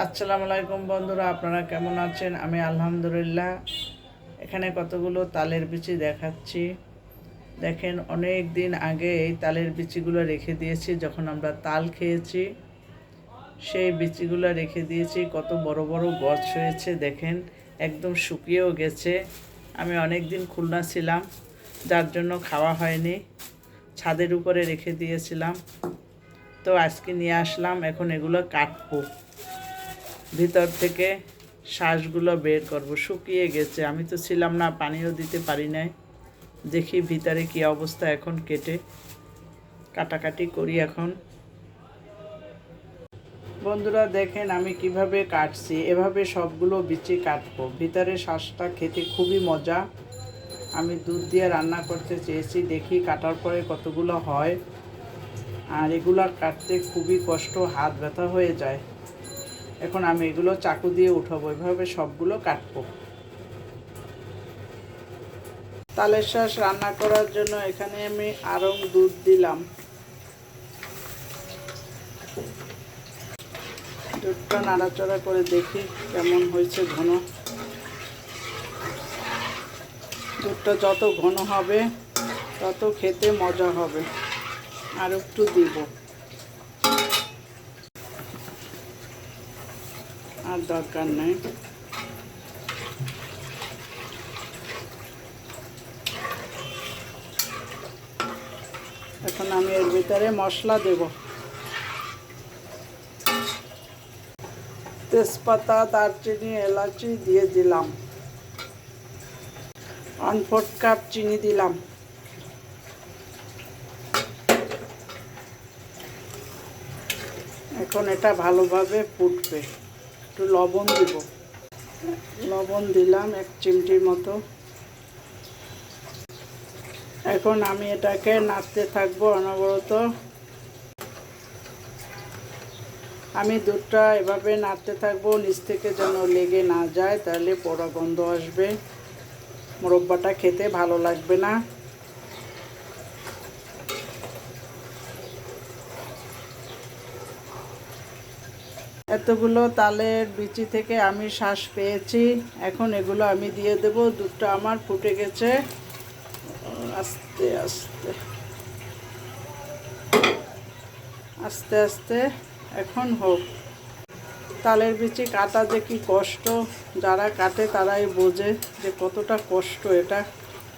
আসসালামু আলাইকুম বন্ধুরা, আপনারা কেমন আছেন? আমি আলহামদুলিল্লাহ। এখানে কতগুলো তালের বিচি দেখাচ্ছি। দেখেন, অনেক দিন আগে এই তালের বিচিগুলো রেখে দিয়েছি। যখন আমরা তাল খেয়েছি সেই বিচিগুলো রেখে দিয়েছি। কত বড় বড় গছ হয়েছে দেখেন, একদম শুকিয়েও গেছে। আমি অনেক দিন খুলনা ছিলাম, যার জন্য খাওয়া হয়নি, ছাদের উপরে রেখে দিয়েছিলাম। তো আজকে নিয়ে আসলাম। এখন এগুলো কাটবো, ভিতর থেকে শ্বাসগুলো বের করব। শুকিয়ে গেছে, আমি তো ছিলাম না, পানিও দিতে পারি নাই। দেখি ভিতরে কি অবস্থা। এখন কেটে কাটাকাটি করি। এখন বন্ধুরা দেখেন আমি কিভাবে কাটছি। এভাবে সবগুলো বিচি কাটবো। ভিতরে শ্বাসটা খেতে খুবই মজা। আমি দুধ দিয়ে রান্না করতে চেয়েছি, দেখি কাটার পরে কতগুলো হয়। আর এগুলো কাটতে খুবই কষ্ট, হাত ব্যথা হয়ে যায়। এখন আমি এগুলো চাকু দিয়ে উঠাবো, এভাবে সবগুলো কাটবো। তালের শাঁস রান্না করার জন্য এখানে আমি আড়ং দুধ দিলাম। দুধটা নাড়াচাড়া করে দেখি কেমন হয়েছে ঘন। দুধটা যত ঘন হবে তত খেতে মজা হবে। আর একটু দিব, আর দরকার নেই। এখন আমি এর ভিতরে মশলা দেব। তেজপাতা, দারচিনি, এলাচি দিয়ে দিলাম। 1/4 কাপ চিনি দিলাম। এখন এটা ভালোভাবে ফুটবে। একটু লবণ দিব। লবণ দিলাম 1 চিমটির মতো। এখন আমি এটাকে নাড়তে থাকবো অনবরত। আমি দুধটা এভাবে নাড়তে থাকবো, নিচ থেকে যেন লেগে না যায়, তাহলে পোড়া গন্ধ আসবে, মোরব্বাটা খেতে ভালো লাগবে না। এতগুলো তালের বিচি থেকে আমি শ্বাস পেয়েছি। এখন এগুলো আমি দিয়ে দেব। দুধটা আমার ফুটে গেছে। আস্তে আস্তে আস্তে আস্তে এখন হোক। তালের বিচি কাটা যে কি কষ্ট, যারা কাটে তারাই বোঝে যে কতটা কষ্ট এটা,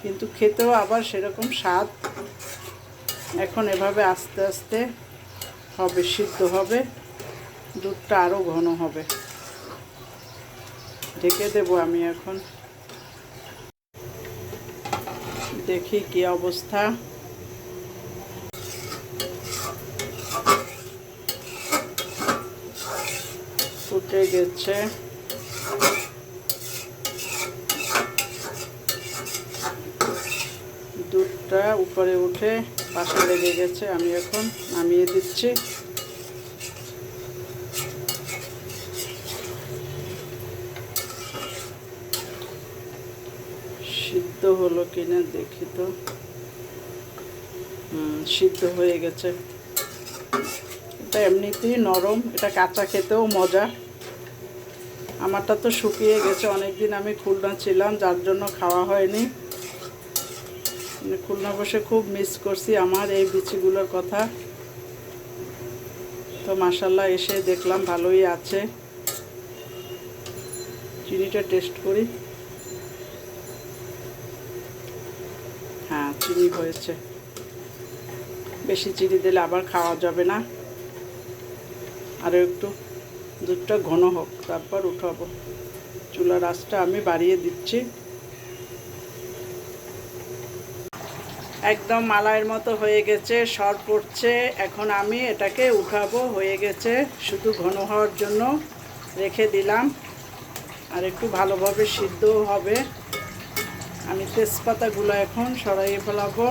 কিন্তু খেতেও আবার সেরকম স্বাদ। এখন এভাবে আস্তে আস্তে হবে, সিদ্ধ হবে, দুধটা আরও ঘন হবে। ঢেকে দেব আমি এখন। দেখি কি অবস্থা। ফুটে গেছে। দুধটা উপরে উঠে পাশে লেগে গেছে। আমি এখন নামিয়ে দিচ্ছি। সিদ্ধ হলো কিনা দেখি তো। সিদ্ধ হয়ে গেছে। এটা এমনিতেই নরম, এটা কাঁচা খেতেও মজা। আমারটা তো শুকিয়ে গেছে, অনেকদিন আমি খুলনা ছিলাম, যার জন্য খাওয়া হয়নি। খুলনা বসে খুব মিস করছি আমার এই বিচিগুলোর কথা। তো মাশাআল্লাহ এসে দেখলাম ভালোই আছে। চিনিটা টেস্ট করি। হ্যাঁ, চিনি হয়েছে। বেশি চিনি দিলে আবার খাওয়া যাবে না। আরও একটু দুধটা ঘন হোক, তারপর উঠাবো। চুলার আঁচটা আমি বাড়িয়ে দিচ্ছি। একদম মালাইয়ের মতো হয়ে গেছে, সর পড়ছে। এখন আমি এটাকে উঠাবো। হয়ে গেছে, শুধু ঘন হওয়ার জন্য রেখে দিলাম। আর একটু ভালোভাবে সিদ্ধও হবে। আমি তেজপাতাগুলো এখন সরাইয়ে ফেলাবো।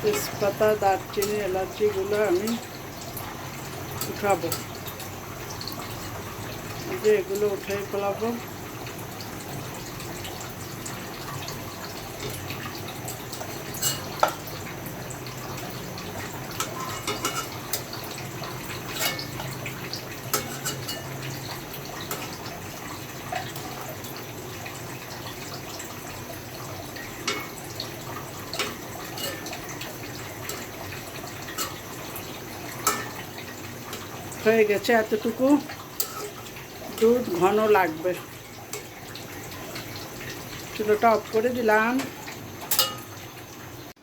তেজপাতা, দারচিনি, এলাচিগুলো আমি উঠাবো। যে এগুলো উঠে ফেলাবো। হয়ে গেছে এতটুকু, দুধ ঘন লাগবে। চুলোটা অফ করে দিলাম।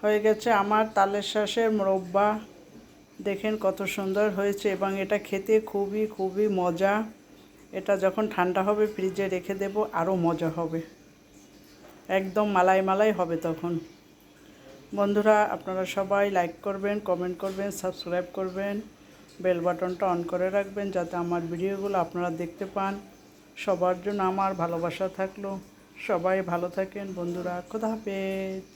হয়ে গেছে আমার তালের শাঁসের মোরব্বা। দেখেন কত সুন্দর হয়েছে এবং এটা খেতে খুবই খুবই মজা। এটা যখন ঠান্ডা হবে ফ্রিজে রেখে দেব, আরও মজা হবে, একদম মালাই মালাই হবে তখন। বন্ধুরা আপনারা সবাই লাইক করবেন, কমেন্ট করবেন, সাবস্ক্রাইব করবেন, বেল বাটনটা অন করে রাখবেন যাতে আমার ভিডিওগুলো আপনারা দেখতে পান। সবার জন্য আমার ভালোবাসা থাকলো। সবাই ভালো থাকেন বন্ধুরা। খোদা হাফেজ।